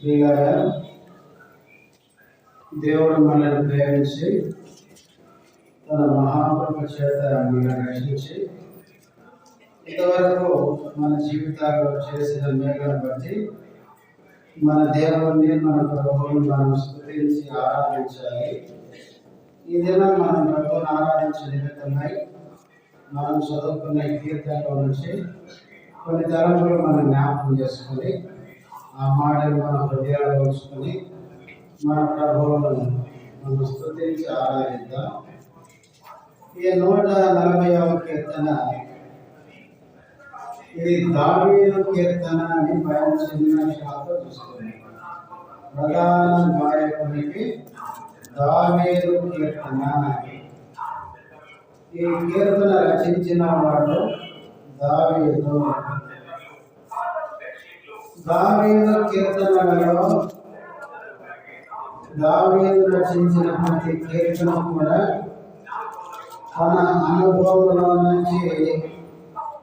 ప్రియులారా, దేవుడు మనల్ని ప్రేమించి తన మహాకృప చేత మనల్ని రక్షించి ఇంతవరకు మన జీవితాల్లో చేసిన మేలును బట్టి మన దేవుణ్ణి మన ప్రభువుని మనం స్తుతించి ఆరాధించాలి. ఈ దినం మనం ప్రభువుని ఆరాధించే నిమిత్తమై మనం చదువుకున్న ఈ కీర్తనలో నుంచి కొన్ని తలంపులు మనం జ్ఞాపకం చేసుకొని ఆ మాటలు మన హృదయాలు ఉంచుకొని మన ప్రభువును మనం స్తుతించి ఆరాధిద్దాం. ఈ 140వ కీర్తన ఇది దావీదు కీర్తన అని పైన చెందిన శాఖతో చూస్తున్నాం. ప్రధాన గాయకునికి దావీదు కీర్తన. ఈ కీర్తన రచించిన వాడు దావీదు. దావీదు కీర్తనలలో దావీదు రచించిన ప్రతి కీర్తన కూడా తన అనుభవంలో నుంచి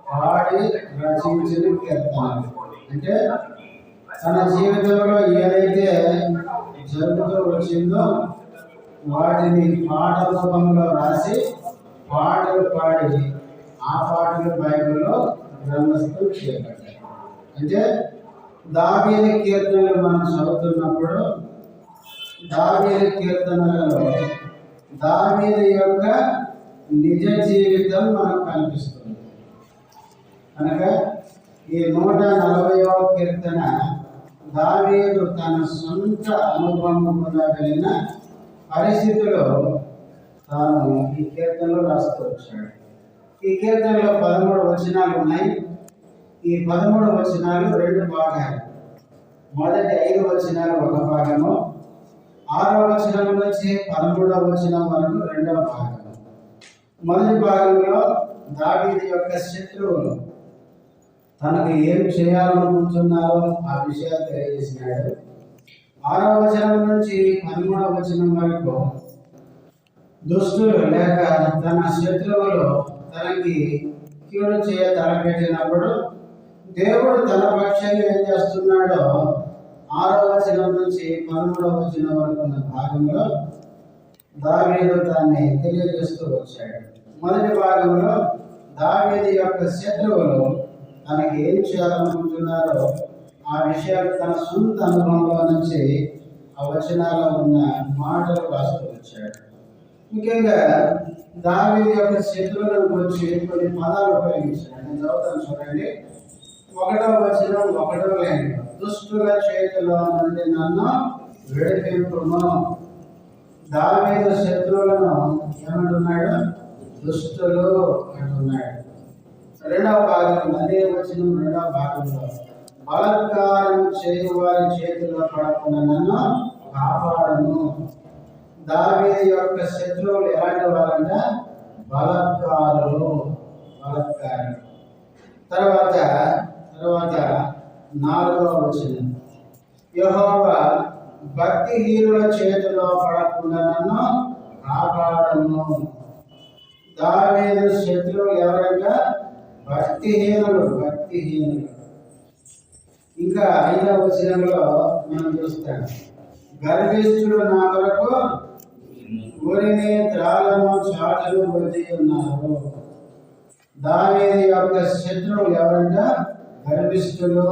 పాడి రచించిన కీర్తన. అంటే తన జీవితంలో ఏదైతే జరుగుతూ వచ్చిందో వాటిని పాట రూపంలో రాసి పాటలు పాడి ఆ పాటలు బైబిల్లో గ్రంథస్థం చేయబడ్డాయి. అంటే దావీదు కీర్తనలు మనం చదువుతున్నప్పుడు దావీదు కీర్తనలలో దావీదు యొక్క నిజ జీవితం మనకు కనిపిస్తుంది. కనుక ఈ 140వ కీర్తన దావీదు తన సొంత అనుభవం కూడా వెళ్ళిన పరిస్థితిలో తాను ఈ కీర్తనలో రాస్తూ వచ్చాడు. ఈ కీర్తనలో 13 వచనాలు ఉన్నాయి. ఈ 13 వచనాలు 2 భాగాలు. మొదటి 5 వచనాలు ఒక భాగము, 6వ వచనం నుంచి 13వ వచనం వరకు 2వ భాగము. మొదటి భాగంలో దావీదు యొక్క శత్రువులు తనకు ఏం చేయాలనుకుంటున్నారో ఆ విషయాలు తెలియజేసినాడు. 6వ వచనం నుంచి 13వ వచనం వరకు దుష్టులు లేక తన శత్రువులు తనకి కీడు చేయ తలపెట్టినప్పుడు దేవుడు తన పక్షంగా ఏం చేస్తున్నాడో 6వ వచనం నుంచి 13వ వచనం వరకు ఉన్న భాగంలో దావీదు దాన్ని తెలియజేస్తూ వచ్చాడు. మొదటి భాగంలో దావీదు యొక్క శత్రువులు తనకి ఏం చేయాలనుకుంటున్నారో ఆ విషయాలు తన సొంత అనుభవంలో నుంచి ఆ వచనాల్లో ఉన్న మాటలు రాస్తూ వచ్చాడు. ముఖ్యంగా దావీదు యొక్క శత్రువులను గురించి కొన్ని పదాలు ఉపయోగించాడు. నేను చదువుతాను, చూడండి. 1వ వచనం 1వ లైన్, దుష్టుల చేతిలో నుండి నన్ను విడిపింపును. దావీదు శత్రువులను ఏమంటున్నాడు? దుష్టులు అంటున్నాడు. 2వ భాగం అదే వచనం 2వ భాగంలో బలాత్కారం చేయు వారి చేతిలో పడకుండా నన్ను కాపాడను. దావీదు యొక్క శత్రువులు ఎలాంటి వారంటే బలాత్కారులు. తర్వాత 4వ వచనం, యెహోవా భక్తిహీనుల చేతిలో పడకుండా నన్ను కాపాడను. దావీదు శత్రువులు ఎవరంటే భక్తిహీనులు. ఇంకా 5వ వచనంలో మనం చూస్తాం, గర్విష్ఠులు నా కొరకు ఊరిని త్రాళము చాటలు వచ్చి ఉన్నారు. దావీదు యొక్క శత్రువులు ఎవరంటే గర్విష్ఠులు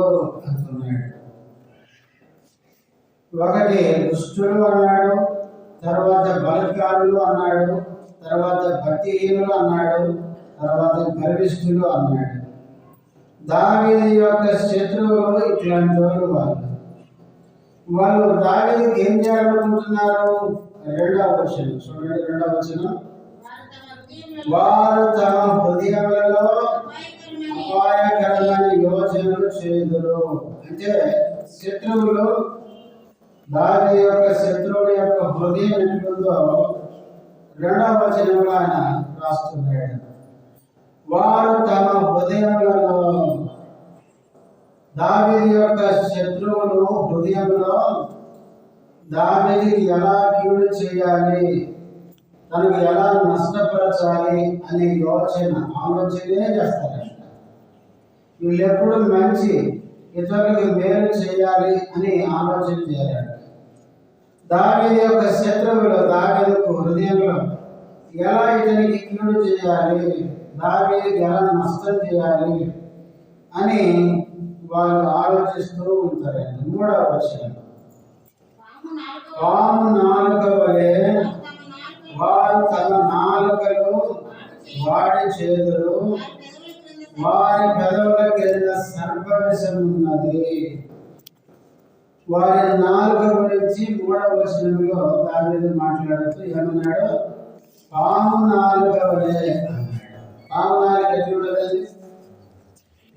అంటున్నాడు. ఒకటి దుష్టులు అన్నాడు, తర్వాత బలత్కారులు అన్నాడు, తర్వాత భక్తిహీనులు అన్నాడు, తర్వాత గర్విష్ఠులు అన్నాడు. దావీదు యొక్క శత్రువులు ఇట్లాంటి వాళ్ళు దావీదుకి ఏం చేయాలనుకుంటున్నారు? 2వ వచనం చూడండి. 2వ వచనం, వారు తమ హృదయాలలో అపాయకరమైన యోచనలు చేయుదురు. అంటే శత్రువులు దావీదు యొక్క శత్రువుల యొక్క హృదయం ఎట్లుందో 2వ వచనంలో ఆయన రాస్తున్నాడు. వారు తమ హృదయములలో, దావీదు యొక్క శత్రువులు హృదయంలో దావీదుకి ఎలా కీడు చేయాలి, తనకు ఎలా నష్టపరచాలి అనే ఆలోచనే చేస్తారంట. వీళ్ళు ఎప్పుడు మంచి ఇతరులకు మేలు చేయాలి అని ఆలోచన చేయాలి. దావీదు యొక్క శత్రువులు దావీదుకు హృదయంలో ఎలా ఇతనికి కీడు చేయాలి, దావీదుకి ఎలా నష్టం చేయాలి అని వాళ్ళు ఆలోచిస్తూ ఉంటారండి. 3వ వచనం, పాము నాలుక వలె వారు తమ నాలుకలు వాడి చేతులు, వారి పెదవుల కింద సర్పవిషం ఉన్నది. వారి నాలుక గురించి 3వ వచనంలో దావీదు మాట్లాడుతూ ఏమన్నాడు? పాము నాలుక వలె అన్నాడు. పాము నాలుక ఎట్లుండదండి?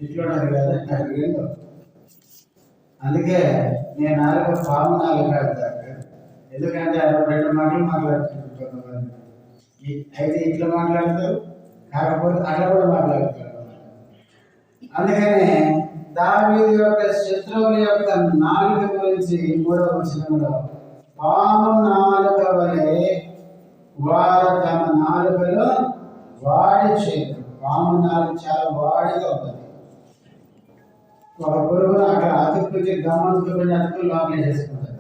ఇట్లుండదు కదా, అడిగేదో. అందుకే నేను నాలుక పాము నాలుక అంటాను. ఎందుకంటే అది 2 మాటలు మాట్లాడుతుంటారు. అయితే ఇట్లా మాట్లాడతారు, కాకపోతే అట్లా కూడా మాట్లాడతారు. అందుకనే దావీదు యొక్క శత్రువుల యొక్క నాలుక గురించి 3వ వచనంలో పాము నాలుక వలె వారు తమ నాలుకలో వాడి చేతులు. పాము నాలుక చాలా వాడిగా ఉంటుంది. ఒక పురుగును అక్కడ అతుక్కుని గమనించుకుని అతుకులు లోపలే చేసుకుంటుంది.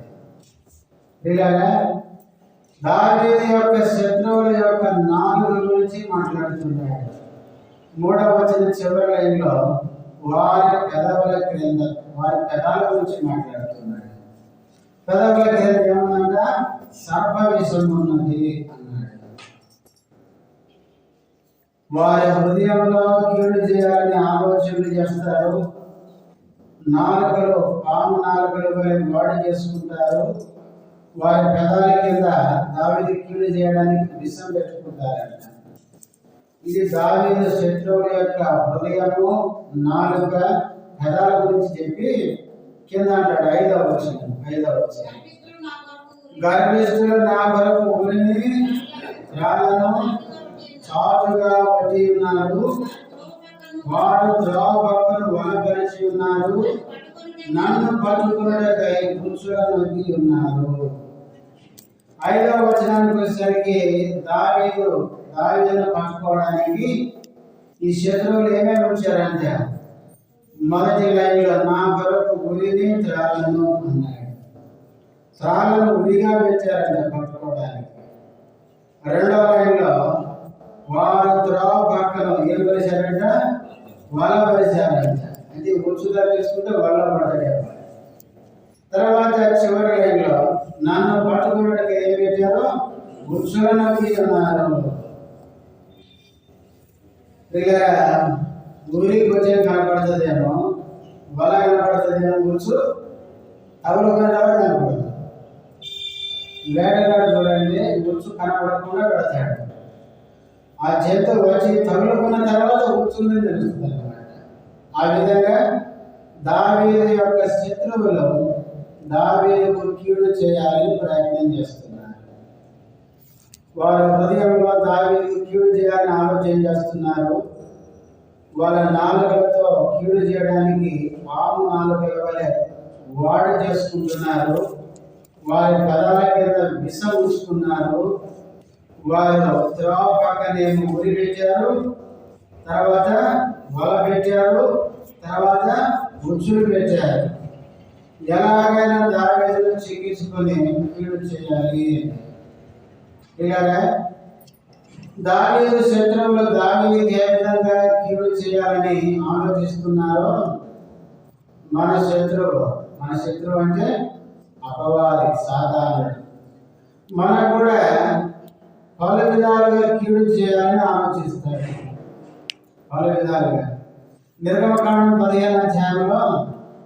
ఇలాగా దావీదు యొక్క శత్రువుల యొక్క నాలుక గురించి మాట్లాడుతున్నాడు. 3వ వచనం చివరి లైన్లో వారి పెదవుల క్రింద, వారి పెదాల గురించి మాట్లాడుతున్నాడు. పెదవుల క్రింద ఏమన్నా సర్ప విషం ఉన్నది అన్నాడు. వారి హృదయంలో కీడు చేయాలని ఆలోచనలు చేస్తారు. నాలుకలు పాము నాలుకలు వాడి చేసుకుంటారు. వారి పెదాల కింద దావీదు కీడు చేయడానికి విషం పెట్టుకుంటారంట. ఇది దావీదు శత్రువుల యొక్క హృదయము, నాలుక, పెదాల గురించి చెప్పి కింద అంటాడు 5వ వచనం. గర్భిష్ఠులు నా కొరకు ఉరిని రాళ్ళను చాటుగా పట్టి ఉన్నారు. వారు త్రోవ పక్కన వలపరిచి ఉన్నారు. నన్ను పట్టుకున్నకై పురుషులను నొక్కి ఉన్నారు. 5వ వచనానికి వచ్చేసరికి దావీదును పట్టుకోవడానికి ఈ శత్రువులు ఏమేమి ఉంచారంటే, మొదటి లైన్లో నా కొరకు ఉరిని త్రాళ్ళను అన్నాడు. త్రాళ్ళను ఉరిగా పెట్టారంట పట్టుకోవడానికి. 2వ లైన్లో వారు త్రోవ పక్కన ఏం పరిచారంట? వల పరిచారంట. అంటే ఉచ్చుగా తీసుకుంటే వల్ల పడతాడు. తర్వాత చివరి లైన్లో నన్ను పట్టుకున్నట్టుగా ఏం పెట్టారో ఉచ్చులను అన్నారు. ఇక ఊరికి వచ్చే కనపడుతుందేమో, వల కనపడుతుందేమో, ఉచ్చు తగులుకునేలా కనపడుతుంది. వేటగాడు చూడండి, ఉచ్చు కనపడకుండా పెడతాడు. ఆ చేత వచ్చి తగులుకున్న తర్వాత ఉచ్చుందని తెలుస్తుంది అన్నమాట. ఆ విధంగా దావీదు యొక్క శత్రువులు దావీదుకు కీడు చేయాలని ప్రయత్నం చేస్తున్నారు. వారి హృదయంలో దావీదుకు కీడు చేయాలని ఆలోచన చేస్తున్నారు. వాళ్ళ నాలుకలతో కీడు చేయడానికి పాము నాలుకల వలె వాడు చేసుకుంటున్నారు. వారి పదాల కింద విషం ఉంచుకున్నారు. వారు త్రోవ పక్కనేమో ఉరి పెట్టారు, తర్వాత వల పెట్టారు, తర్వాత ఉచ్చులు పెట్టారు. ఎలాగైనా దావీదును చికిత్సుకొని కీడు చేయాలి. ఇలాగా దావీదు శత్రువులు దావీదుకి ఏ విధంగా కీడు చేయాలని ఆలోచిస్తున్నారో, మన శత్రువు అంటే అపవాది, సాతానుడు, మనకు కూడా పలు విధాలుగా కీడు చేయాలని ఆలోచిస్తాడు. పలు విధాలుగా. నిర్గమకాండం 15వ అధ్యాయంలో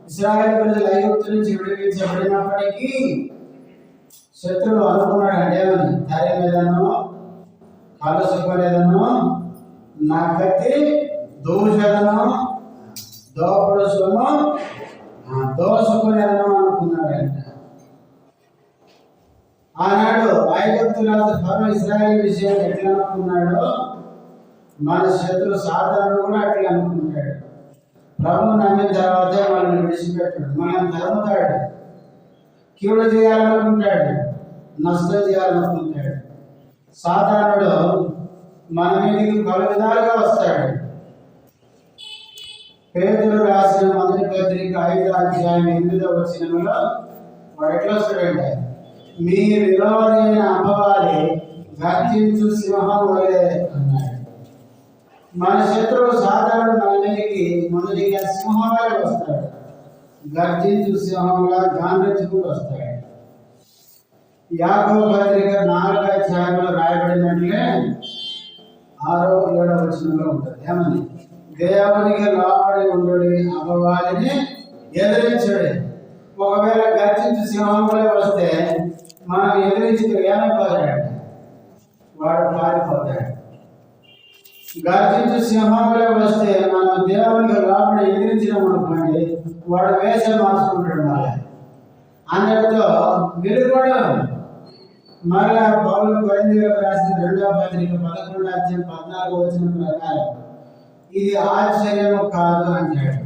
ఇశ్రాయేలు ప్రజలు ఐగుప్తు నుంచి విడిపించబడినప్పటికీ శత్రువు అనుకున్నాడు అంటే ఏమని, ధైర్యం మీదనో కలుసుకునేదనో, నా కత్తి దూషదనో దోపుడు సొమ్ము దోసుకునేదనో అనుకున్నాడంట. ఆనాడు ఐగుప్తు రాజు ఫరో ఇశ్రాయేలు విషయం ఎట్లా అనుకున్నాడో, మన శత్రు సాతానుడు కూడా అట్లా అనుకుంటాడు. ప్రభు నమ్మిన తర్వాత మనల్ని విడిచిపెట్టాడు, మనం తరుముతాడు, కీడు చేయాలనుకుంటాడు, నష్టం చేయాలనుకుంటాడు. సాతానుడు మన మీదకి పలు విధాలుగా వస్తాడు. పేతురు రాసిన మొదటి పత్రిక 5వ అధ్యాయం 8వ వచనంలో వాడు ఎట్లా వస్తాడంటే, మీ విరోధి అయిన అపవాది గర్జించు సింహం వలె అన్నాడు. మన శత్రువు సాధారణ మన మీదకి మొదటిగా సింహం వలె వస్తాడు. గర్జించు సింహంలా గాండ్రించుకుంటూ వస్తాడు. యాకోబు పత్రిక 4వ అధ్యాయంలో రాయబడినట్లే 6వ 7వ వచనంలో ఉంటుంది. ఏమని? దేవునికి లోబడి ఉండుడి, అపవాదిని ఎదిరించుడి. ఒకవేళ గర్జించు సింహం వలె వస్తే మనం ఎదిరించి ఏమైపోతాడు? వాడు పారిపోతాడు. గర్జించు సింహం వలె వస్తే మనం దేవునికి లోబడి ఎదిరించినాం అనుకోండి, వాడు వేషం మార్చుకుంటాడు. మళ్ళీ అందరితో వెలుగుడు. మరలా పౌలు కొరింథీయులకు రాసిన 2వ పత్రిక 11వ అధ్యాయం 14వ వచనం ప్రకారం ఇది ఆశ్చర్యము కాదు అంటాడు.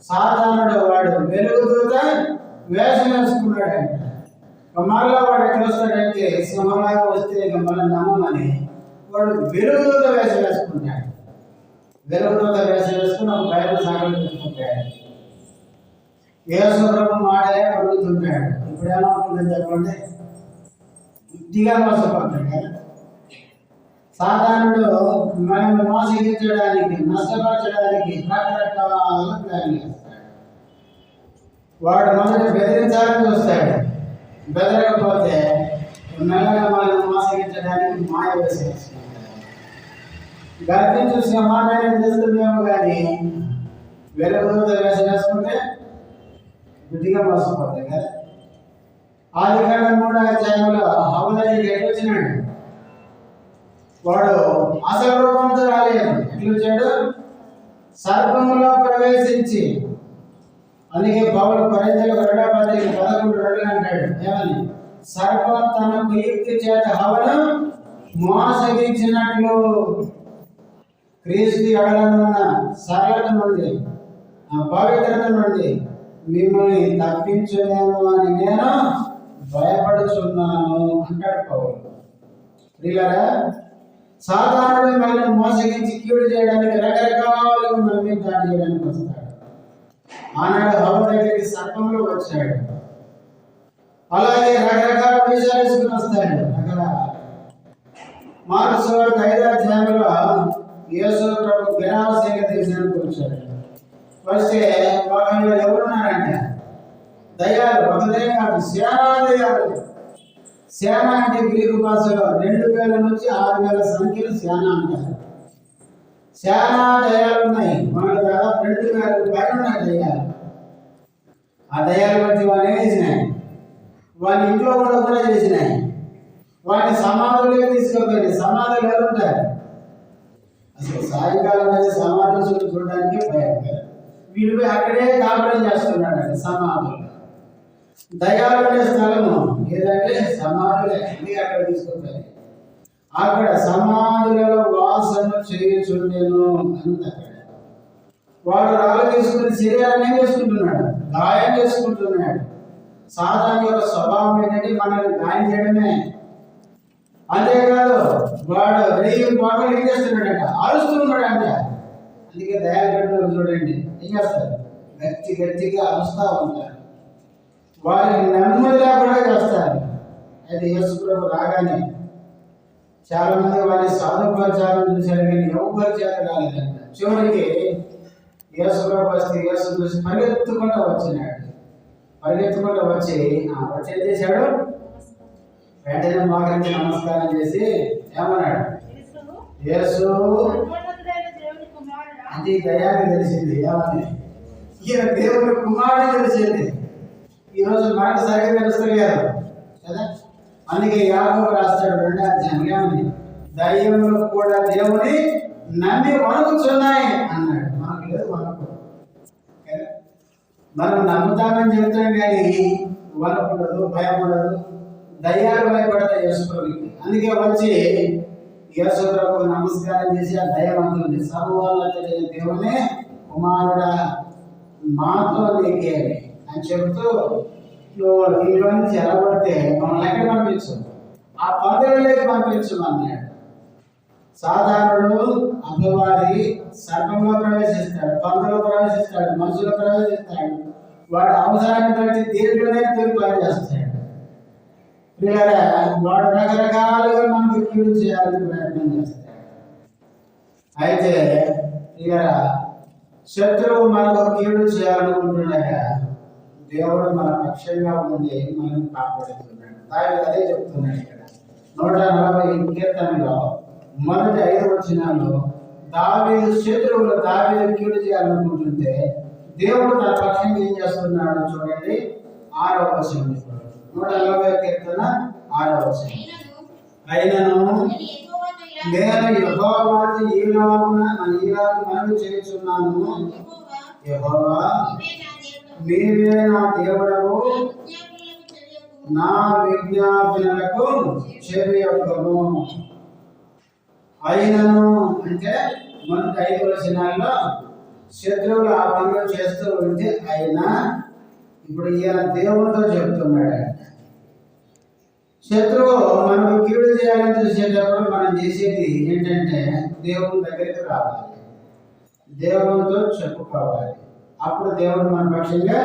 సాతానుడు వాడు వెలుగుదూత వేషం వేసుకున్నాడు అంట. మళ్ళా వాడు ఎట్లా వస్తాడంటే, సింహంలాగా వస్తే ఇక మళ్ళీ నమ్మమని వాడు వెలుగుదూత వేషం వేసుకుంటాడు. వెలుగుదూత వేషం వేసుకుని ఒక బయట సాగలు పెట్టుకుంటాడు. యేసు ప్రభు మాటలే పడుతుంటాడు. ఇప్పుడు ఏమవుతుందని చెప్పండి, బుద్ధిగా మోసపోతాడు కదా. సాధారణుడు మనల్ని మోసగించడానికి, నష్టపరచడానికి రకరకాల ప్లాన్ చేస్తాడు. వాడు మొదట బెదిరించాలని చూస్తాడు. బెదరకపోతే మెల్లగా మనల్ని మోసగించడానికి మాయ వేసేసుకుంటాడు. గర్భించి చూసిన మాటని తెలుస్తున్నాము కానీ వెలుగుదూత వేషం వేసుకుంటే బుద్ధిగా మోసపోతాయి కదా. ఆదికాండం 3వ అధ్యాయంలో హవ్వ దగ్గరికి ఎట్లా వచ్చినాడు? వాడు అసలు రూపంతో రాలేదు. ఎట్లా వచ్చాడు? సర్పంలో ప్రవేశించి. అందుకే పౌలు కొరింథీయులకు 2వ పత్రిక 11:2 అంటాడు. ఏమని? సర్పం తన కుయుక్తి చేత హవ్వను మోసగించినట్లు క్రీస్తు ఎడలనున్న సరళత నుండి, పవిత్రత నుండి మిమ్మల్ని తప్పించునేమో అని నేను భయపడుచున్నాను అంటాడు పౌలు. ప్రియులారా, సాధారణ మనల్ని మోసగించి కీడు చేయడానికి రకరకాలుగా మన మీద దాడి చేయడానికి వస్తాడు. ఆనాడు హవ్వ దగ్గరికి సర్పంలో వచ్చాడు. అలాగే రకరకాల విషయాలు వేసుకుని వస్తాడు. మార్కు సువార్త 5వ అధ్యాయంలో యేసు ప్రభు గెరాసేన దేశానికి వచ్చాడు. వస్తే వాళ్ళలో ఎవరున్నారంటే దయ్యాలు. ఒక దయ్యం కాదు, సేనా దయ్యాలు. సేన అంటే గ్రీకు భాషలో 2000 నుంచి 6000 సంఖ్యలు సేన అంటారు. సేనా దయ్యాలు ఉన్నాయి. మనకు దాదాపు 2000 పైన ఉన్నాయి దయ్యాలు. ఆ దయ్యాలు బట్టి వాడిని ఏం చేసినాయి? వాడిని ఇంట్లో కూడా చేసినాయి. వాడిని సమాధులే తీసుకుపోయింది. సమాధులు ఎవరుంటారు? అసలు సాయంకాలం అయితే సమాధులు చూడడానికి భయం. వీడు అక్కడే కాపురం చేస్తున్నాడు. సమాధులు దయ్యాలు ఉండే స్థలము ఏదంటే సమాధులే. అక్కడ తీసుకుంటారు. అక్కడ సమాధులలో వాసన చేయుచుండెను అంత. వాడు రాళ్ళు తీసుకుని శరీరాన్ని ఏం చేసుకుంటున్నాడు? గాయం చేసుకుంటున్నాడు. సాధారణ యొక్క స్వభావం ఏంటంటే మనల్ని గాయం చేయడమే. అంతేకాదు వాడు రేయి పగలు ఏం చేస్తున్నాడంట? అరుస్తున్నాడంట. అందుకే దయాలు పెట్టు చూడండి, ఏం చేస్తారు? గట్టిగా అరుస్తూ ఉంటారు. వారికి నెమ్మది లేకుండా చేస్తారు. అయితే యేసు ప్రభు రాగానే చాలా మంది వారిని సాధుపరచాలని చూశారు కానీ ఎవరు చేత కాలేదంట. చివరికి యేసు ప్రభు వస్తే యేసు చూసి పరిగెత్తుకుంటూ వచ్చినాడు. పరిగెత్తుకుంటూ వచ్చి ఏం చేశాడు? వెంటనే మోకరించి నమస్కారం చేసి ఏమన్నాడు? యేసు అది దయాన్ని తెలిసింది. ఏమని? ఈయన దేవుని కుమారుడు తెలిసింది. ఈరోజు మనకు సరిగ్గా తెలుస్తుంది కదా. అందుకే యాకోబు రాస్తాడు 2వ అధ్యాయం ఏమని? దయ్యములు కూడా దేవుని నమ్మి వణుకుచున్నాయి అన్నాడు. మనకు లేదు వణుకు. మనం నమ్ముతామని చెప్తాం కానీ వణుకుండదు, భయం ఉండదు. దయ్యాలు భయపడతాయి యేసు ప్రభుకి. అందుకే వచ్చి యేసు ప్రభుకు నమస్కారం చేసి ఆ దయ్యం అంటుంది, సర్వోన్నతుడైన దేవుని కుమారుడా మాతో నీకే అని చెబుతూ, నువ్వు ఇంట్లో నుంచి ఎలబడితే మమ్మల్ని ఎక్కడ పంపించు? ఆ పందిరిలోకి పంపించు అన్నాడు. సాధారణుడు అపవాది సర్పంలో ప్రవేశిస్తాడు, పందులో ప్రవేశిస్తాడు, మనుషులో ప్రవేశిస్తాడు. వాడు అవసరాన్ని బట్టి దేంట్లోనే పని చేస్తాడు. వాడు రకరకాలుగా మనకు కీడు చేయాలని ప్రయత్నం చేస్తాడు. అయితే ఇక శత్రువు మనకు కీడు చేయాలనుకుంటున్నాక దేవుడు మన పక్షంగా ఉండి మనం కాపాడుతున్నాడు. దావీదు అదే చెప్తున్నాడు ఇక్కడ 140 కీర్తనలో మొదటి 5 వచనాల్లో దావీదు శత్రువులు దావీదు కీడు చేయాలనుకుంటుంటే దేవుడు తన పక్షంగా ఏం చేస్తున్నాడు చూడండి. 6వ వచనం 140 కీర్తన 6వ వచనం. అయినను నేను యెహోవాతో ఈలాగు మనవి చేయుచున్నాను, యెహోవా నీవే నా దేవుడవు, నా విజ్ఞాపనలకు చెవియొక్కము. అయినను అంటే మొదటి 5 వచనాల్లో శత్రువులు ఆ పనులు చేస్తూ ఉంటే అయినా ఇప్పుడు ఈయన దేవుడితో చెప్తున్నాడు. శత్రువు మనకు కీడు చేయాలని చూసేటప్పుడు మనం చేసేది ఏంటంటే దేవుని దగ్గరికి రావాలి, దేవునితో చెప్పుకోవాలి. అప్పుడు దేవుడు మన పక్షంగా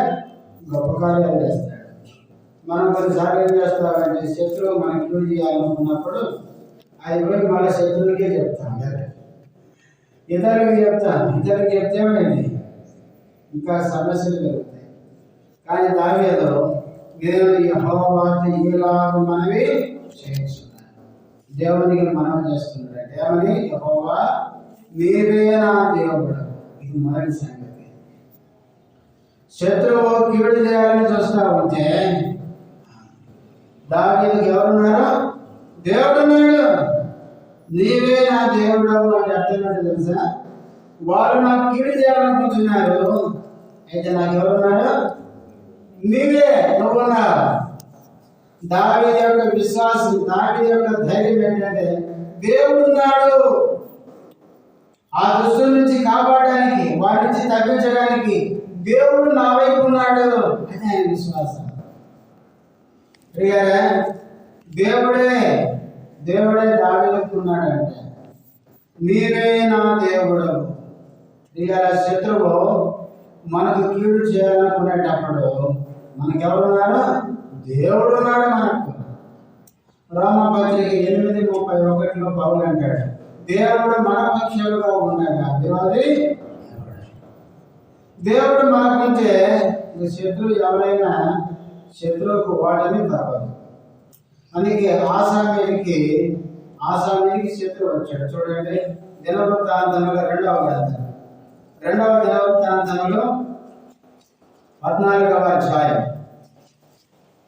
గొప్ప కార్యాలు చేస్తాడు. మనం కొన్నిసార్లు ఏం చేస్తామంటే శత్రువు మనకి కీడు చేయాలనుకున్నప్పుడు అది పోయి మళ్ళీ శత్రువుకే చెప్తాం, ఇతరులకి చెప్తే ఇంకా సమస్యలు కలుగుతాయి. కానీ దావీదు నేను యెహోవాతో ఈలాగు మనవి చేయుచున్నాను, దేవునికి మనవి చేస్తున్నాడు. ఏమని? యెహోవా నీవే నా దేవుడు. ఇది మొదటి సంగతి. శత్రువు కీడు చేయాలని చూస్తా ఉంటే దావీదుకి ఎవరున్నారు? దేవుడున్నాడు. నీవే నా దేవుడు అని అర్థమైనట్టు తెలుసా? వాళ్ళు నాకు కీడు చేయాలనుకుంటున్నారు, అయితే నాకు ఎవరున్నాడు? నీవే, నువ్వున్నావు. దావీదు యొక్క విశ్వాసం, దావీదు యొక్క ధైర్యం ఏంటంటే దేవుడున్నాడు. ఆ దుష్టుల నుంచి కాపాడడానికి, వాటి నుంచి తప్పించడానికి దేవుడు నా వైపు ఉన్నాడు. అది ఆయన విశ్వాసం. దేవుడే దావీదుకు ఉన్నాడంటే నీవే నా దేవుడు. ఇక శత్రువు మనకు కీడు చేయాలనుకునేటప్పుడు మనకెవరున్నారు? దేవుడు ఉన్నాడు మనకు. రోమపత్రిక 8:31 పౌలు అంటాడు, దేవుడు మన పక్షులుగా ఉండగా దేవాది దేవుడు మనకుంటే శత్రువు ఎవరైనా శత్రువుకు వాడని తప్పదు. అందుకే ఆసామీకి శత్రువు వచ్చాడు. చూడండి దినవృత్తాంతములు 2వ గ్రంథం 2వ దినవృత్తాంతములు 14వ అధ్యాయం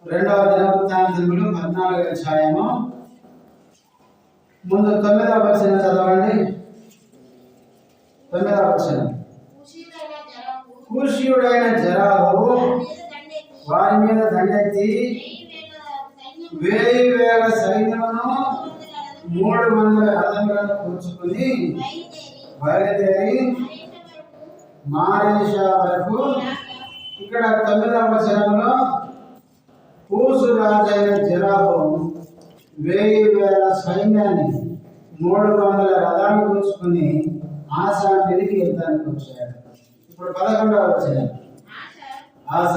2వ దినవృత్తాంతములు 14వ అధ్యాయము ముందు 9వ వచనం చదవండి. 9వ వచనం. కూషీయుడైన జరాహు వారి మీద దండెత్తి 1000 సైన్యమును 300 రథములను కూర్చుకుని బయలుదేరి మారేషా వరకు. ఇక్కడ 9వ వచనంలో కూసు రాజైన జరాహు 1000 సైన్యాన్ని 300 రథాలు కూర్చుకుని ఆశా తిరిగి యుద్ధానికి వచ్చాడు. ఇప్పుడు 11వ వచనం. ఆశ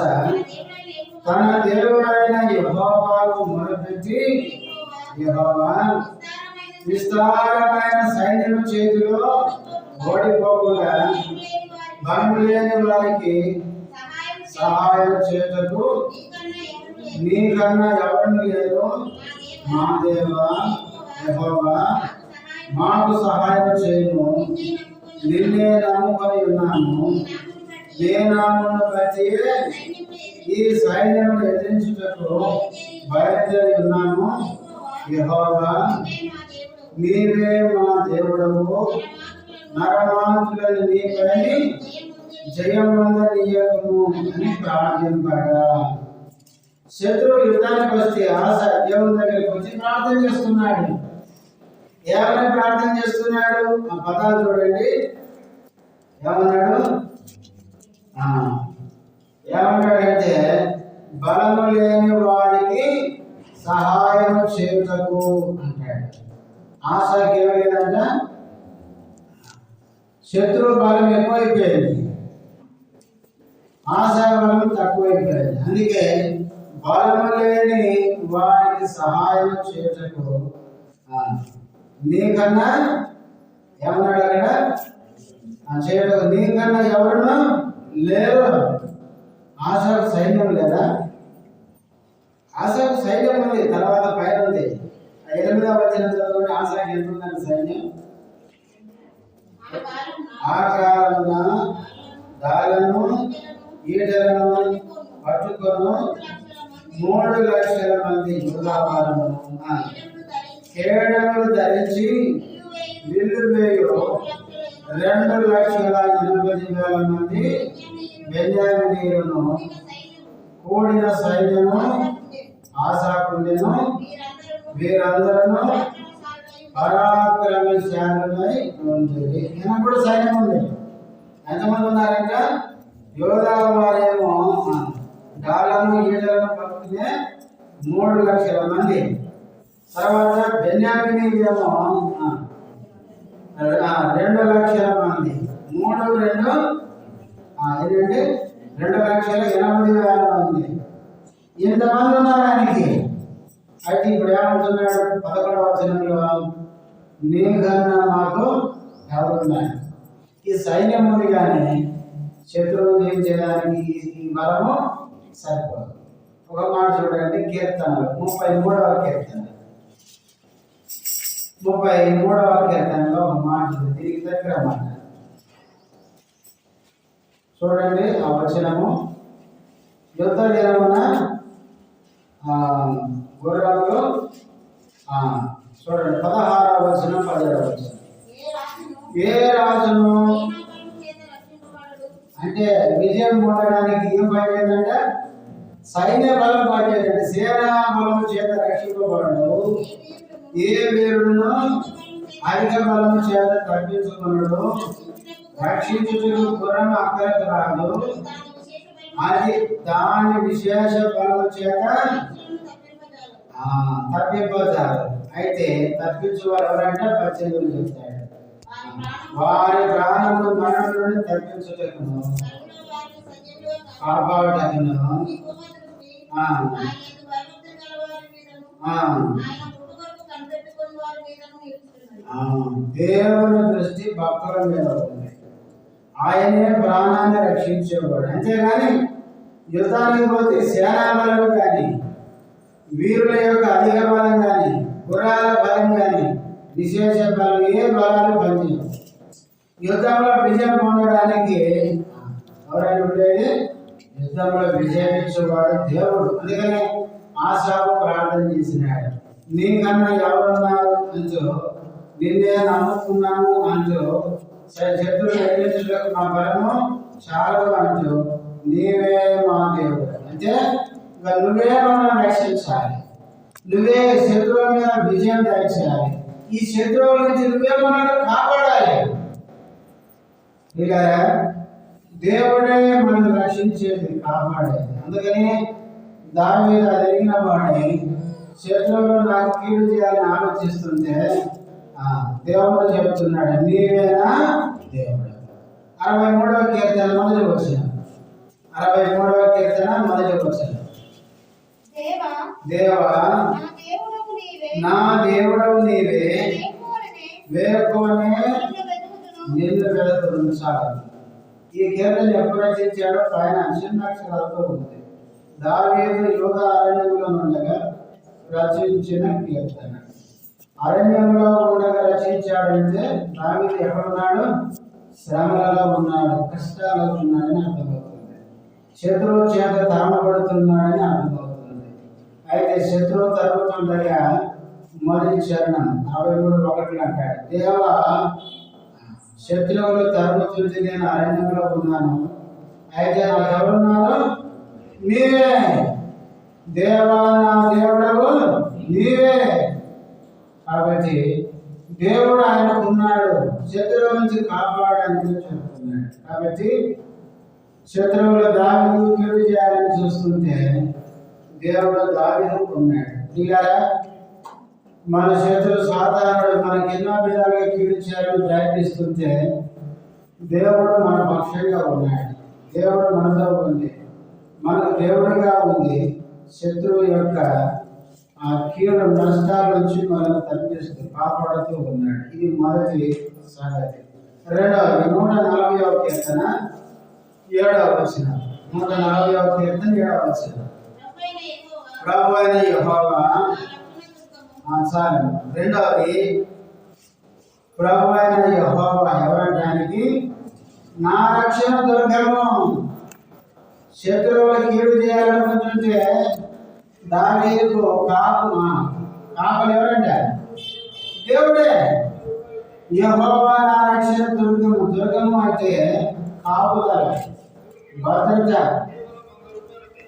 తన దేవుడైన యెహోవాకు మొరపెట్టి యెహోవా విస్తారమైన సైన్యం చేతిలో ఓడిపోకుండా బలం లేని వారికి సహాయం చేయుటకు నీకన్నా ఎవరు లేరు. మా దేవా యెహోవా మాకు సహాయం చేయము, నిన్నే నమ్ముకొని ఉన్నాము. నీ నామమును బట్టి ఈ సైన్యమును ఎదిరించుటకు బయలుదేరి ఉన్నాము. యెహోవా నీవే మా దేవుడవు, నరమాతులను నీపై జయం పొందనీయకుము అని ప్రార్థింపగా. శత్రువు యుద్ధానికి వస్తే ఆశ దేవుని దగ్గరికి వచ్చి ప్రార్థన చేస్తున్నాడు. ఏమని ప్రార్థన చేస్తున్నాడు? ఆ పదాలు చూడండి. ఏమన్నాడు? ఏమన్నాడంటే బలము లేని వారికి సహాయం చేయుటకు అంటాడు. ఆశకి ఏమలేదంట? బలం ఎక్కువైపోయింది, ఆశా బలం తక్కువైపోయింది. అందుకే బలము లేని వారికి సహాయం చేయటకు నీకన్నా ఏమన్నాడు అక్కడ, చేయటకు నీకన్నా ఎవరును లేరు. ఆశకు సైన్యం లేదా? ఆశకు సైన్యం ఉంది, తర్వాత పైన ఉంది. 8వ వచనం చదవండి. ఆశకి ఎంత ఉందండి సైన్యం? ఆకారమున దాలను ఈటలను పట్టుకొను 3 లక్షల మంది యూదావారమును కేడములు ధరించి విల్లు వేయు 2,80,000 మంది బెన్యామీనీయులను కూడిన సైన్యము ఆశాకుండెను. వీరందరూ పరాక్రమశాలులై ఉండేది. ఈయన కూడా సైన్యం ఉంది. ఎంతమంది ఉన్నారంట? యోధా వారేమో డాలను ఈటలను పట్టుకునే 3 లక్షల మంది. తర్వాత బెన్యామీనీయులేమో 2 లక్షల మంది. 3 2 ఏంటంటే 2,80,000 మంది. ఇంతమంది ఉన్నారు ఆయనకి. అయితే ఇప్పుడు ఏమంటున్నాడు 11వ వచనంలో, నీకన్నా మాకు ఎవరున్నారు? ఈ సైన్యం ఉంది కానీ శత్రువులు జయించడానికి ఈ బలము సరిపోదు. ఒక మాట చూడండి, కీర్తనలు 33వ కీర్తన 33వ కీర్తనలో ఒక మాట దీనికి దగ్గర మాట చూడండి. ఆ వచనము, యుద్ధ దినమున గుర్రములు చూడండి 16వ వచనం 17వ వచనం. ఏ రాజును అంటే విజయం పొందడానికి ఏం పడలేదంటే సైన్య బలం పడలేదంటే సేనా బలం చేత రక్షింపబడడు. ఏ వీరుడును అధిక బలము చేత తప్పించుకున్నాడు. రక్షించుటకు గుర్రం అక్కరకు రాదు, అది దాని విశేష బలము చేత తప్పింపజారు. అయితే తప్పించువారు ఎవరంటే 18 చెప్తాడు. వారి ప్రాణములు మరణం నుండి తప్పించుటకును కాపాడుటకును దేవుని దృష్టి భక్తుల మీద ఉంది. ఆయనే ప్రాణాన్ని రక్షించేవాడు. అంతేగాని యుద్ధానికి పోతే సేనా బలం కానీ, వీరుల యొక్క అధిక బలం కానీ, గుర్రాల బలం కానీ, విశేష బలం ఏ బలాలు పనిచేయవు. యుద్ధంలో విజయం పొందడానికి ఎవరైనా ఉండేది, యుద్ధంలో విజయించేవాడు దేవుడు. అందుకనే ఆశాపు ప్రార్థన చేసినాడు, నీకన్నా ఎవరున్నారు అంటూ, నిన్నే నమ్ముకున్నాను అంటూ, శత్రువులు ఎదిరించుటకు మా బలము చాలు అంటూ, నీవే మా దేవుడు. అంటే ఇక నువ్వే మనల్ని రక్షించాలి, నువ్వే శత్రువుల మీద విజయం దయచేయాలి, ఈ శత్రువుల నుంచి నువ్వే మనల్ని కాపాడాలి. ఇక దేవుడే మనల్ని రక్షించేది, కాపాడేది. అందుకని దావీదు జరిగిన వాడి శత్రువులు నాకు కీడు చేయాలని ఆలోచిస్తుంటే దేవుడు చెప్తున్నాడు, నీవేనా దేవుడు. 63వ కీర్తన మొదటి వచనం. 63వ కీర్తన మొదటి వచనం. దేవా నా దేవుడవు నీవే, వేకువనే నిన్ను వెతుకుచాలి. ఈ కీర్తన ఎప్పుడు రచించాడో ఆయన చిన్నాక్షరాలతో ఉంది. దావీదు యూదా అరణ్యంలో ఉండగా రచించిన కీర్తన. అరణ్యంలో ఉండగా రచించాడంటే దావీదు ఎక్కడున్నాడు? శ్రమలలో ఉన్నాడు, కష్టాలలో ఉన్నాడని అర్థమవుతుంది. శత్రువు చేత తరమబడుతున్నాడని అర్థమవుతుంది. అయితే శత్రువు తరుగుతుండగా మొదటి చరణం 63:1 అంటాడు, దేవా శత్రువులు తరుగుతుంది, నేను అరణ్యంలో ఉన్నాను, అయితే నాకు ఎవరున్నారు? నీవే. దేవా నా దేవుడవు నీవే. కాబట్టి దేవుడు ఆయనకు ఉన్నాడు, శత్రువుల నుంచి కాపాడడానికి చెప్తున్నాడు. కాబట్టి శత్రువులు దావీదు కీడు చేయాలని చూస్తుంటే దేవుడు దావీదు ఉన్నాడు. ఇలా మన శత్రువు సాధారణుడు మనకి ఎన్నో విధాలుగా కీడు చేయాలని ప్రయత్నిస్తుంటే దేవుడు మన పక్షంగా ఉన్నాడు. దేవుడు మనతో ఉంది, మనకు దేవుడిగా ఉంది. శత్రువు యొక్క ఆ కీడు నష్టాల నుంచి మనల్ని తప్పిస్తూ కాపాడుతూ ఉన్నాడు. ఇది మొదటి సంగతి. రెండవది 140వ కీర్తన 7వ వచనం. 140వ కీర్తన 7వ వచనం. ప్రభువైన యెహోవా చాలు. రెండవది ప్రభువైన యెహోవా ఎవరడానికి? నా రక్షణ దుర్గము. శత్రువుల కీడు చేయాలనుకుంటుంటే దావీదుకు కాపలు ఎవరంటే? దేవుడే. యెహోవా నా రక్షణ దుర్గము. దుర్గము అంటే కాపుదల, భద్రత.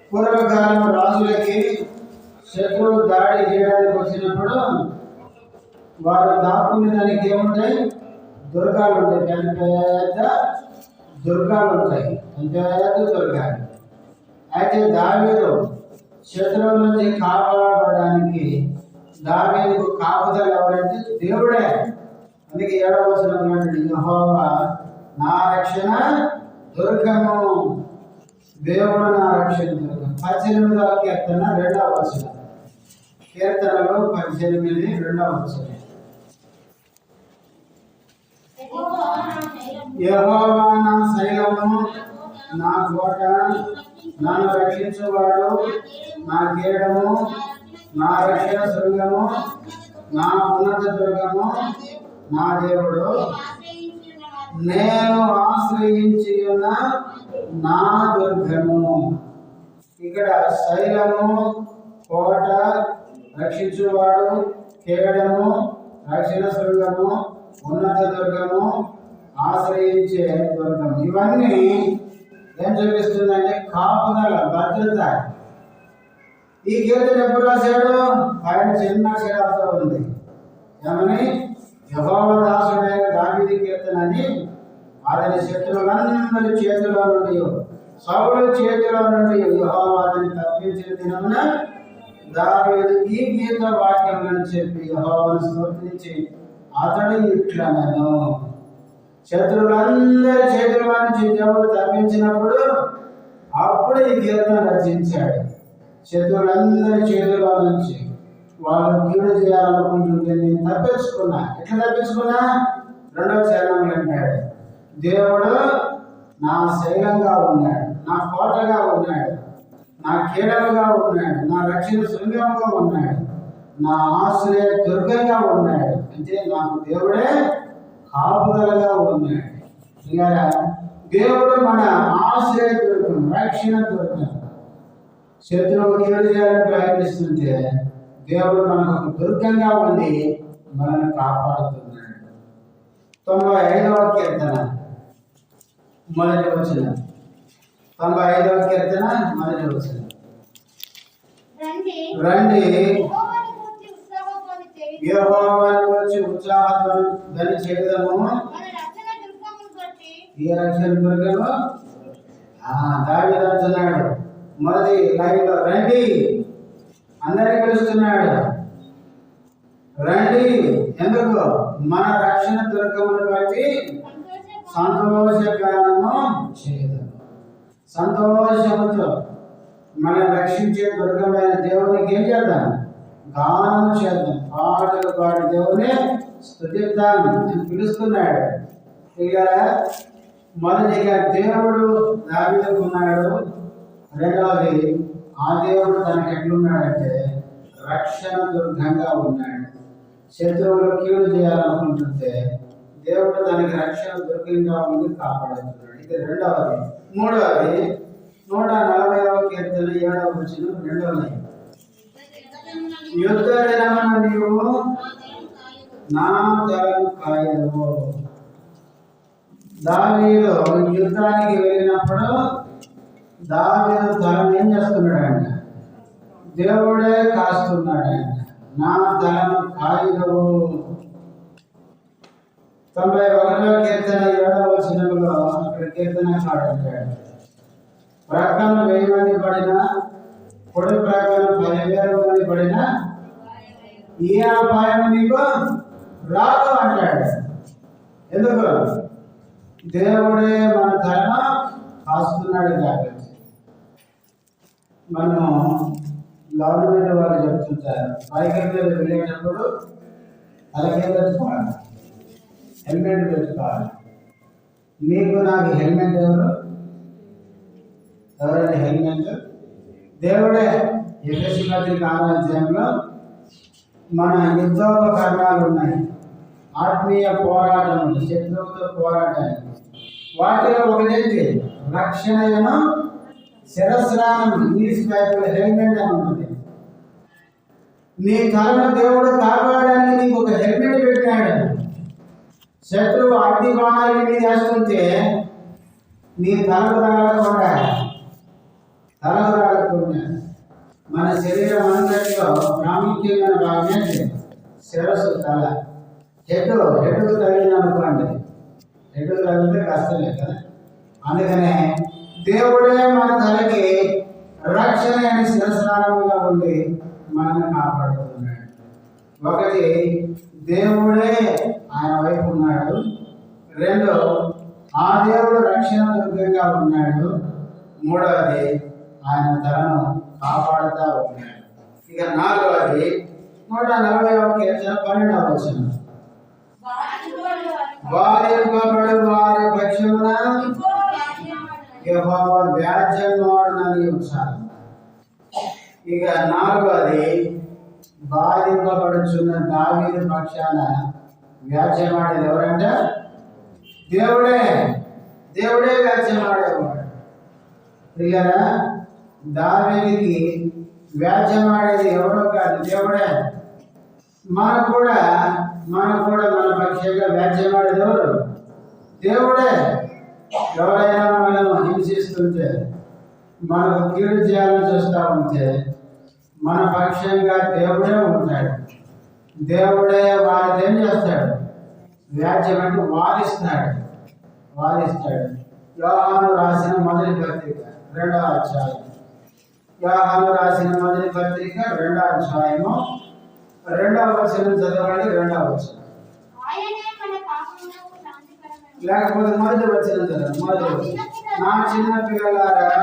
పూర్వకాలం రాజులకి శత్రువు దాడి చేయడానికి వచ్చినప్పుడు వారు దాక్కునే దానికి ఏముంటాయి? దుర్గాలు ఉంటాయి. పెద్ద పెద్ద దుర్గాలు ఉంటాయి, పెద్ద దుర్గాలు. అయితే దావీదు శత్రువుల నుంచి కాపాడడానికి దావీదుకు కాపుదల ఎవరంటే దేవుడే. అందుకే 7వ వచనం అంటాడు, యెహోవా నా రక్షణ దుర్గము. దేవుడు నా రక్షణ దుర్గం. 18వ కీర్తన 2వ వచనం. కీర్తనలో 18 2వ వచనం. యెహోవా నా శైలము, నా కోట, నన్ను రక్షించువాడు, నా కేడము, నా రక్షణ శృంగము, నా ఉన్నత దుర్గము, నా దేవుడు, నేను ఆశ్రయించి ఉన్న నా దుర్గము. ఇక్కడ శైలము, కోట, రక్షించువాడు, కేడము, రక్షణ శృంగము, ఉన్నత దుర్గము, ఆశ్రయించే దుర్గం. ఇవన్నీ ఏం చూపిస్తుందంటే కాపుదల, భద్రత. ఈ కీర్తన ఎప్పుడు రాశాడు? ఆయన చిన్న అక్షరాలతో ఉంది. ఏమని? యెహోవా దాసుడైన దావీదు కీర్తన అని. అతని శత్రువులందరి చేతిలో నుండి, సౌలు చేతిలో నుండి యెహోవా అతని తప్పించిన దినమున దావీదు ఈ గీత వాక్యములను చెప్పి యెహోవాను స్తుతించి అతడు ఇట్లనెను. శత్రువులందరి చేతుల నుంచి దేవుడు తప్పించినప్పుడు అప్పుడు ఈ కీర్తన రచించాడు. శత్రువులందరి చేతుల నుంచి వాళ్ళు కీడు చేయాలనుకుంటుంటే నేను తప్పించుకున్నా. ఎట్లా తప్పించుకున్నా? 2వ చరణంలో అంటాడు, దేవుడు నా శైలంగా ఉన్నాడు, నా కోటగా ఉన్నాడు, నా కీడలుగా ఉన్నాడు, నా రక్షణ శృంగంగా ఉన్నాడు, నా ఆశ్రయ దుర్గంగా ఉన్నాడు. అంటే నాకు దేవుడే కాపుదలగా ఉన్నాడు. ఇలా దేవుడు మన ఆశ్రయ దుర్గం, రక్షణ దుర్గం. శత్రువు కీడు చేయాలని ప్రయత్నిస్తుంటే దేవుడు మనకు ఒక దుర్గంగా ఉండి మనల్ని కాపాడుతున్నాడు. 95వ కీర్తన మొదటి వచనం. 95వ కీర్తన మొదటి వచనం. రండి యెహోవాను గురించి ఉత్సాహధ్వని చేద్దాము. ఈ రక్షణ దుర్గము దావీదు అంటున్నాడు మొదటి లైన్లో, రండి అందరినీ పిలుస్తున్నాడు. రండి, ఎందుకు? మన రక్షణ దుర్గమును బట్టి సంతోషగానము చేద్దాం. సంతోషముతో మనం రక్షించే దుర్గమైన దేవునికి ఏం చేద్దాం? గానం చేద్దాం, పాటలు పాడి దేవుని స్తుతిద్దాం అని పిలుస్తున్నాడు. ఇక మొదటిగా దేవుడు దావీదుకు ఉన్నాడు. రెండవది ఆ దేవుడు తనకి ఎట్లున్నాడంటే రక్షణ దుర్గంగా ఉన్నాడు. శత్రువులు కీడు చేయాలనుకుంటుంటే దేవుడు తనకి రక్షణ దుర్గంగా ఉండి కాపాడుతున్నాడు. ఇది రెండవది. మూడవది 140వ కీర్తన 7వ వచనం 2వ లైన్. యుద్ధ దినమున నీవు నా తలను కాయవు. దావీదు యుద్ధానికి వెళ్ళినప్పుడు దావీదు తలను ఏం చేస్తున్నాడంట? దేవుడే కాస్తున్నాడంట. నా తలను కాయవు. 91వ కీర్తన 7వ వచనంలో అక్కడ కీర్తనకారుడు ప్రక్కన 1000 మంది పడినా, పొడి ప్రక్కన 10,000 మంది పడినా ఏ అపాయం నీకు రాదు అంటాడు. ఎందుకు? దేవుడే మన తలను కాస్తున్నాడు కాబట్టి. మనం గవర్నమెంట్ వాళ్ళు చెప్తుంటారు, బైక్ మీద వెళ్ళేటప్పుడు తలకే పెట్టుకోవాలి, హెల్మెట్ పెట్టుకోవాలి. నీకు నాకు హెల్మెట్ ఎవరైనా హెల్మెట్ దేవుడే. ఎఫెసీ పత్రిక 6వ అధ్యాయంలో మన యుద్ధోపకరణాలు ఉన్నాయి, ఆత్మీయ పోరాటం, శత్రువుతో పోరాటానికి. వాటిలో ఒకటేంటి? రక్షణను శిరస్నానం, ఇంగ్లీష్ బైబిల్ హెల్మెట్ అని ఉంటుంది. నీ తలను దేవుడు కాపాడడానికి నీకు ఒక హెల్మెట్ పెట్టాడు. శత్రువు అగ్ని బాణాలు మీద వేస్తుంటే నీ తలకు తగలకుండా మన శరీరం అంతటిలో ప్రాముఖ్యమైన భాగమే శిరస్సు, తల. హెడ్కు తగిలిననుకోండి, హెడ్కు తగిలితే కష్టమే కదా. అందుకనే దేవుడే మన తలకి రక్షణ అని శిరస్నానముగా ఉండి మనల్ని కాపాడుతున్నాడు. ఒకటి, దేవుడే ఆయన వైపు ఉన్నాడు. రెండు, ఆ దేవుడు రక్షణ దుర్గంగా ఉన్నాడు. మూడవది, ఆయన తలను కాపాడుతూ ఉన్నాడు. ఇక నాలుగవది 140వ కీర్తన 12వ వచనం, బాధింపబడు వారి పక్షమున యెహోవా వ్యాజ్యమాడునని ఉత్సాహం. ఇక నాలుగవది, బాధింపబడుచున్న దావీదు పక్షాన వ్యాజ్యమాడేది ఎవరంటే దేవుడే. దేవుడే వ్యాజ్యమాడేవాడు. ప్రియులారా, దావీదుకి వ్యాజ్యమాడేది ఎవరో కాదు, దేవుడే. మనకు కూడా మన పక్షంగా వ్యాజ్యమాడేది ఎవరు? దేవుడే. ఎవరైనా మనల్ని హింసిస్తుంటే, మనకు కీడు చేయాలని చూస్తూ ఉంటే మన పక్షంగా దేవుడే ఉంటాడు. దేవుడే వారిని ఏం చేస్తాడు? వ్యాజ్యం అంటే వాదిస్తాడు. యోహాను రాసిన మొదటి పత్రిక 2వ అధ్యాయం, యోహాను రాసిన మొదటి పత్రిక 2వ అధ్యాయము 2వ వచనం చదవండి. 2వ వచనం లేకపోతే మొదటి వచనం చదవండి. మొదటి వచనం, నా చిన్న పిల్లలారా,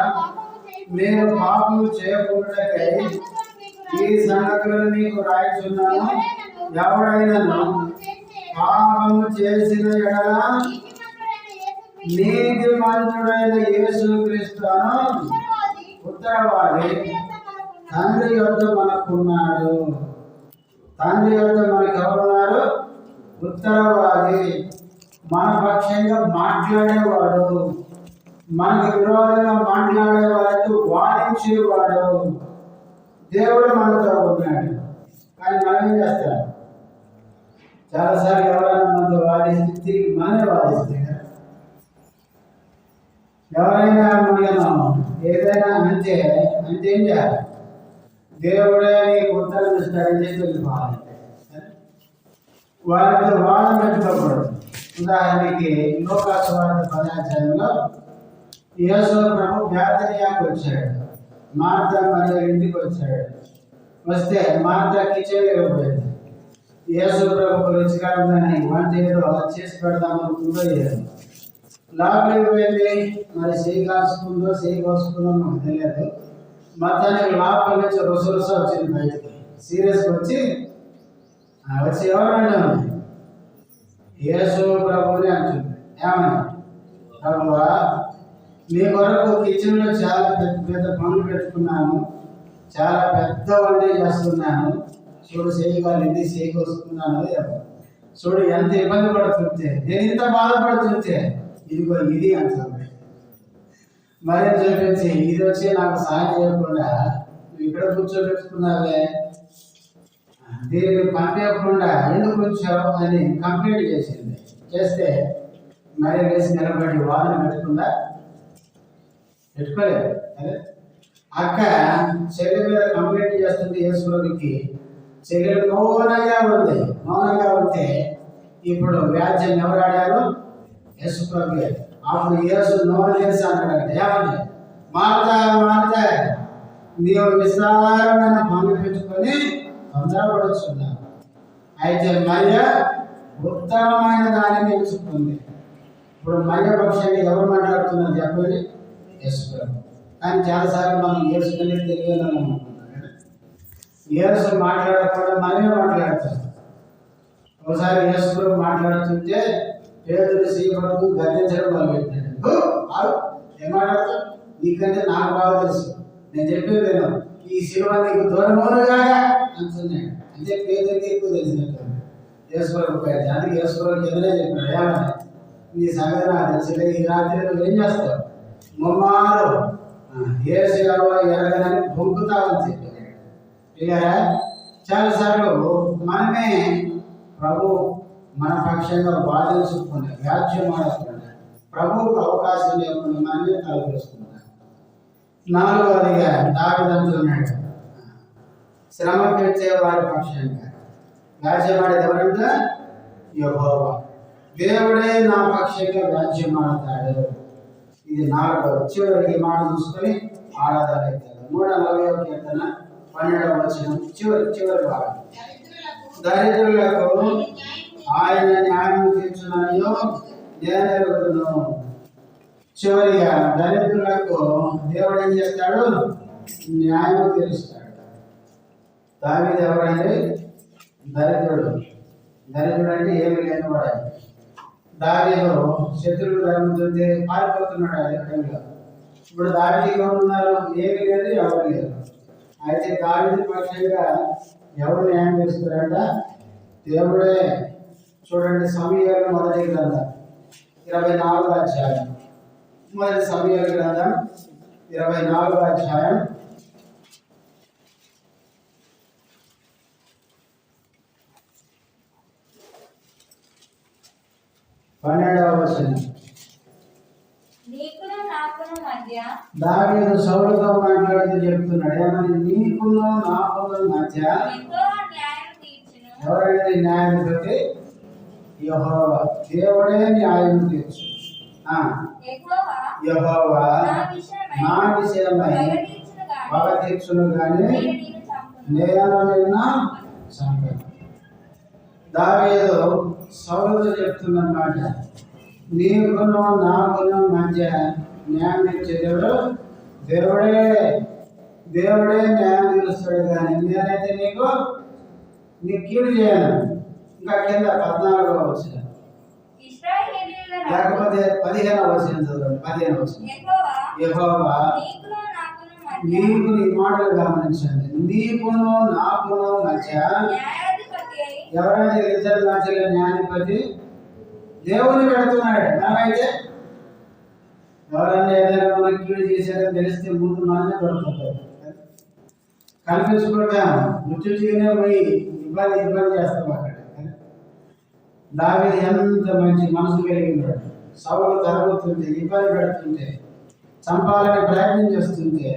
నేను పాపము చేయకుండాకై ఈ సంగతులను మీకు రాయిచున్నాను. ఎవడైనా పాపము చేసిన ఎడల నీతిమంతుడైన యేసుక్రీస్తును ఉత్తరవాది తండ్రి యొద్ద మనకున్నాడు. తండ్రి యొద్ద మనకు ఎవరున్నారు? ఉత్తరవాది, మన పక్షంగా మాట్లాడేవాడు, మనకు విరోధంగా మాట్లాడేవాడు, వాదించేవాడు. దేవుడు మనతో ఉన్నాడు. కానీ మనం ఏం చేస్తాం? చాలాసార్లు ఎవరైనా మనతో వాదిస్తే తిరిగి మనమే వాదిస్తే, ఎవరైనా మనను ఏదైనా అంటే ఏం చేయాలి? దేవుడే నీకు ఉత్తరం ఇస్తాడని చెప్పి వెళ్ళిపోవాలి. వారితో వాదం పెట్టుకోకూడదు. ఉదాహరణకి లోకాసు వార్త 10వ అధ్యాయంలో యేసు ప్రభు బేతనియాకు వచ్చాడు. మార్త మరియ ఇంటికి వచ్చాడు. వస్తే మార్త కిచెన్ ఇవ్వబోయింది. యేసు ప్రభు రుచిగా ఉందని వంట ఏదో చేసి పెడదామని కూడలేదు. లోపలికి పోయింది. మరి చేయి కోసుకుందో మనకు తెలియదు. మొత్తానికి లోపల నుంచి రుసరుస వచ్చింది బయటికి. సీరియస్గా వచ్చి ఎవరన్నా యేసు ప్రభుని అంటుంది. ఏమని? ప్రభువా, నీ కొరకు కిచెన్లో చాలా పెద్ద పనులు పెట్టుకున్నాను, చాలా పెద్ద వంట చేస్తున్నాను. చూడు, చేయగలిగింది, చేయకొస్తున్నాను. చూడు ఎంత ఇబ్బంది పడుతుంటే, నేను ఇంత బాధపడుతుంటే ఇదిగో ఇది అంటుంది. మరి చూపించి ఇది వచ్చి నాకు సహాయం చేయకుండా నువ్వు ఇక్కడ కూర్చోబెట్టుకున్నావే, దీన్ని పంపించకుండా ఎందుకు వచ్చావు అని కంప్లైంట్ చేసింది. చేస్తే మరి వేసి నిలబడి వాదన పెట్టుకుందా? పెట్టుకోలేదు. అదే అక్క చెల్లి మీద కంప్లైంట్ చేస్తుంది యేసులోనికి. చెల్లెలు మౌనంగా ఉంటే ఇప్పుడు వ్యాజ్యం ఎవరు ఆడారు? యేసు ప్రభు. అప్పుడు యేసు నోరు తెరిచి అంటాడు, ఏమని? మార్త నీవు విస్తారమైన పనులు పెట్టుకొని తొందరపడుచున్నావు. అయితే మరియ ఉత్తమమైన దానిని ఎంచుకుంది. ఇప్పుడు మహిళ పక్షంగా ఎవరు మాట్లాడుతున్నారు చెప్పండి? యేసు ప్రభు. కానీ చాలాసార్లు మనం యేసు కంటే తెలియని అనుకుంటున్నాం. యేసు మాట్లాడకుండా మనమే మాట్లాడతాం. ఒకసారి యేసు ప్రభు మాట్లాడుతుంటే పేదలు సీపడుకు గర్జించడం మొదలుపెట్టాడు. ఏం మాట్లాడతావు? నీకంటే నాకు బాగా తెలుసు, నేను చెప్పేది నేను, ఈ శిలువ నీకు దూరమోనుగా అంటున్నాడు. అంటే పేదలకి ఎక్కువ తెలిసినట్టు యేసు ప్రభు. దానికి యేసు ప్రభుకి ఎదురే చెప్పాడు, ఏమన్నా నీ సంగతి నాకు తెలిసిలే, ఈ రాత్రి నువ్వు ఏం చేస్తావు? ముమ్మారు యేసు ఎవరో ఎరగదని బొంకుతావని చెప్పాడు. ఇక చాలాసార్లు మనమే ప్రభు మన పక్షంగా వాదించుకున్నా, వ్యాఖ్యం ఆడకుండా, ప్రభువుకు అవకాశం లేకుండా మనమే తలపేసుకుంటాం. నాలుగవదిగా దావీదంటున్నాడు, శ్రమ పెట్టే వారి పక్షంగా వ్యాజ్యమాడేది ఎవరంటే యెహోవా. దేవుడే నా పక్షంగా వ్యాజ్యమాడతాడు. ఇది నాలుగవది. చివరికి మాట చూసుకొని ఆరాధన అవుతాడు. 140వ కీర్తన 12వ వచనం చివరి భాగం. దరిద్రులకు ఆయన న్యాయం తీర్చుననియో నేనెరుగుదును. చివరిగా దరిద్రులకు దేవుడు ఏం చేస్తాడు? న్యాయం తీరుస్తాడు. దావీదు ఎవరంటే దరిద్రుడు. దరిద్రుడు అంటే ఏమి లేనివాడు. దావీదు శత్రువులు ధర్మంతో పారిపోతున్నాడు అదే టైంలో. ఇప్పుడు దావీదు ఎవరు ఉన్నారు? ఏమి లేదు, ఎవరు లేదు. అయితే దావీదు పక్షంగా ఎవరు న్యాయం చేస్తారంట? దేవుడే. చూడండి, సమూయేలు మొదటి గ్రంథం 24వ అధ్యాయం. మొదటి సమూయేలు గ్రంథం 24వ అధ్యాయం 12వ వచనం. దావీదు సౌలుతో మాట్లాడుతూ చెప్తున్నాడు, ఏమని? నీకును నాకును మధ్య ఎవరైనా న్యాయాధిపతి? యెహోవా. దేవుడే న్యాయం తీర్చు. యెహోవా నా విషయమై పగ తీర్చును గాని నేను నిన్న చంపను. దావీదు సౌలుతో చెప్తున్నమాట, నీకును నాకును మధ్య న్యాయం ఇచ్చేదేవుడు దేవుడే. దేవుడే న్యాయం తీరుస్తాడు కానీ నేనైతే నీకు కీడు చేయను. ఇంకా కింద 14వ వచనం, లేకపోతే 15వ వచనం చదవండి. 15వ వచనం. యెహోవా నీకు, నీ మాటలు గమనించండి, నీకును నాకును మధ్య ఎవరైనా ఇద్దరు మధ్యలో న్యాయాధిపతి దేవుని పెడుతున్నాడు. మనమైతే ఎవరైనా ఏదైనా మనకి కీడు చేశారని తెలిస్తే ముందు మనమే దొరుకుతాం, కల్పించుకుంటాం, ముచ్చుగానే పోయి ఇబ్బంది చేస్తాం అక్కడ. దావీదు ఎంత మంచి మనసు కలిగినాడు. సౌలు తరుగుతుంటే, ఇబ్బంది పెడుతుంటే, చంపాలని ప్రయత్నం చేస్తుంటే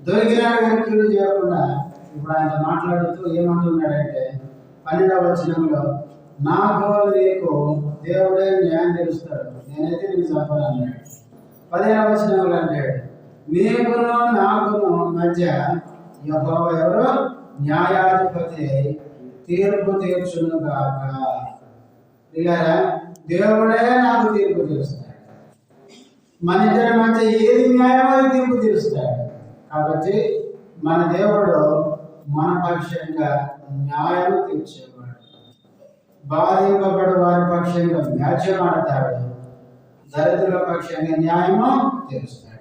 దొరికినాడు కానీ కీడు చేయకుండా ఇప్పుడు ఆయన మాట్లాడుతూ ఏమంటున్నాడంటే 12వ వచనంలో, నాకు నీకు దేవుడే న్యాయం తెలుస్తాడు, నేనైతే నీకు చంపను అన్నాడు. 15వ వచనంలో అంటాడు, నీకును నాకును మధ్య యెహోవా ఎవరు? న్యాయాధిపతి తీర్పు తీర్చును గాక. ఇక దేవుడే నాకు తీర్పు తీరుస్తాడు. మన ఇద్దరి మధ్య ఏది న్యాయమో తీర్పు తీరుస్తాడు. కాబట్టి మన దేవుడు మన పక్షంగా న్యాయం తీర్చేవాడు. బాధింపబడు వారి పక్షంగా వ్యాజ్యమాడతాడు, దరిద్రుల పక్షంగా న్యాయము తీరుస్తాడు.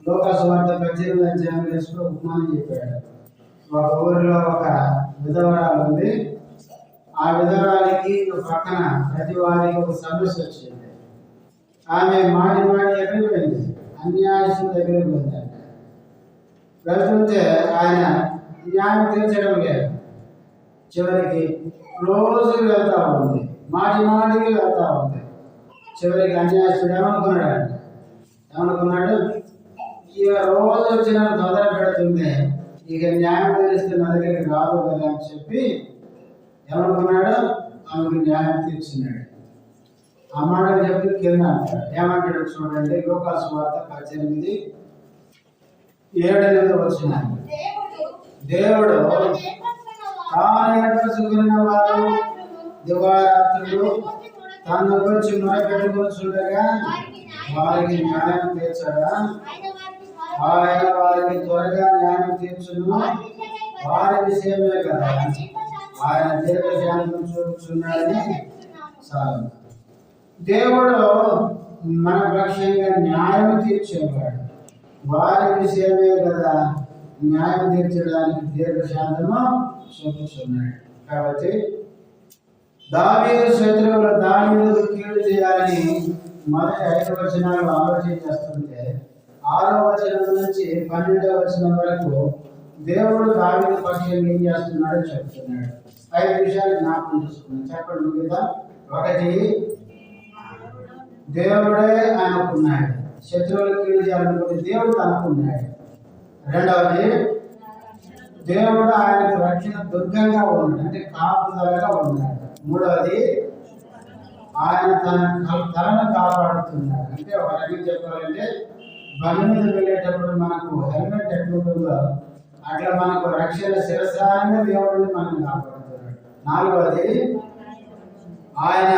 లోకసువార్త 18వ అధ్యాయంలో ఉపమానం చెప్పాడు. ఒక ఊరిలో ఒక విధవరాలు ఉంది. ఆ విధవరాలికి పక్కన ప్రతి వారికి ఒక సమస్య వచ్చింది. ఆమె మాడి ఎక్కడికి పోయింది? అన్యాయస్తుల దగ్గరికి పోయిందంట. వెళ్తుంటే ఆయన న్యాయం తీర్చడం లేదు. చివరికి రోజు వెళ్తా ఉంది, మాటికి వెళ్తా ఉంది. చివరికి అన్యాయస్తుడు ఏమనుకున్నాడు? ఇక రోజు వచ్చిన తొందర పెడుతుంది, ఇక న్యాయం తీరిస్తే నా దగ్గరికి రాదు కదా అని చెప్పి ఏమనుకున్నాడు? ఆమెకు న్యాయం తీర్చున్నాడు. ఆ మాటలు చెప్పి కింద అంటాడు. ఏమంటాడు చూడండి, లోకసువార్త 18:7 వచ్చిన, దేవుడు తాను ఏర్పరచుకున్న వారు దివారాత్రులు తన గురించి మొరపెట్టుకొనుచుండగా వారికి న్యాయం తీర్చగా ఆయన వారికి త్వరగా న్యాయం తీర్చును. వారి విషయమే కదా ఆయన దీర్ఘశాంతం చూపుచున్నాడని చాలు. దేవుడు మన పక్షంగా న్యాయం తీర్చేవాడు. వారి విషయమే కదా న్యాయం తీర్చడానికి దీర్ఘశాంతము చూపుతున్నాడు. కాబట్టి దావీదు శత్రువులు దావీదుకు కీడు చేయాలని మొదటి 5 వచనాలు ఆలోచన చేస్తుంటే 6వ వచనం నుంచి 12వ వచనం వరకు దేవుడు దావీదు పక్షంగా ఏం చేస్తున్నాడో చెప్తున్నాడు. 5 విషయాలు జ్ఞాపకం చేసుకున్నాడు. చెప్పండి మిగతా. 1, దేవుడే అనుకున్నాడు. శత్రువులు కీడు చేయాలనుకుంటే దేవుడు అనుకున్నాడు. 2వది, దేవుడు ఆయనకు రక్షణ దుర్గంగా ఉన్నాడు, అంటే కాపుదలగా ఉన్నాడు. 3వది, ఆయన తన తలను కాపాడుతున్నాడు. అంటే ఒక రకంగా చెప్పాలంటే బండి మీద వెళ్ళేటప్పుడు మనకు హెల్మెట్ ఎట్లుంటుందో అట్లా మనకు రక్షణ శిరస్సానంగా దేవుడిని మనం కాపాడుతున్నాడు. 4వది, ఆయన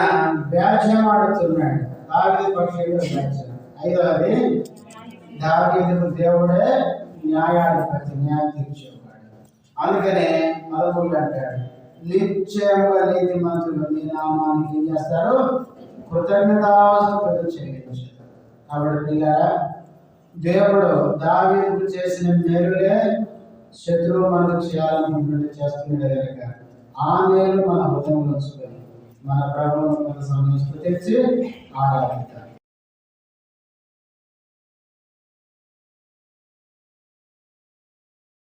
వ్యాజ్యం ఆడుతున్నాడు. దావీదు పక్షంగా వ్యాజ్యం. 5వది, దావీదుకు దేవుడే న్యాయాధిపతి, న్యాయం తీర్చేవాడు. అందుకనే 13 అంటాడు, నిత్యముగా నీతిమంతులు నీ నామానికి ఏం చేస్తారు? కృతజ్ఞతాస్తుతులు చెల్లించారు. కాబట్టి పిల్లరా, దేవుడు దావీదుకు చేసిన మేలులే శత్రువు మనకు చేయాలనుకుంటుంటే చేస్తున్నాడు కనుక ఆ మేలు మన హృదయంలో ఉంచుకొని మన ప్రభువును మన సమయం స్తుతించి ఆరాధిద్దాం.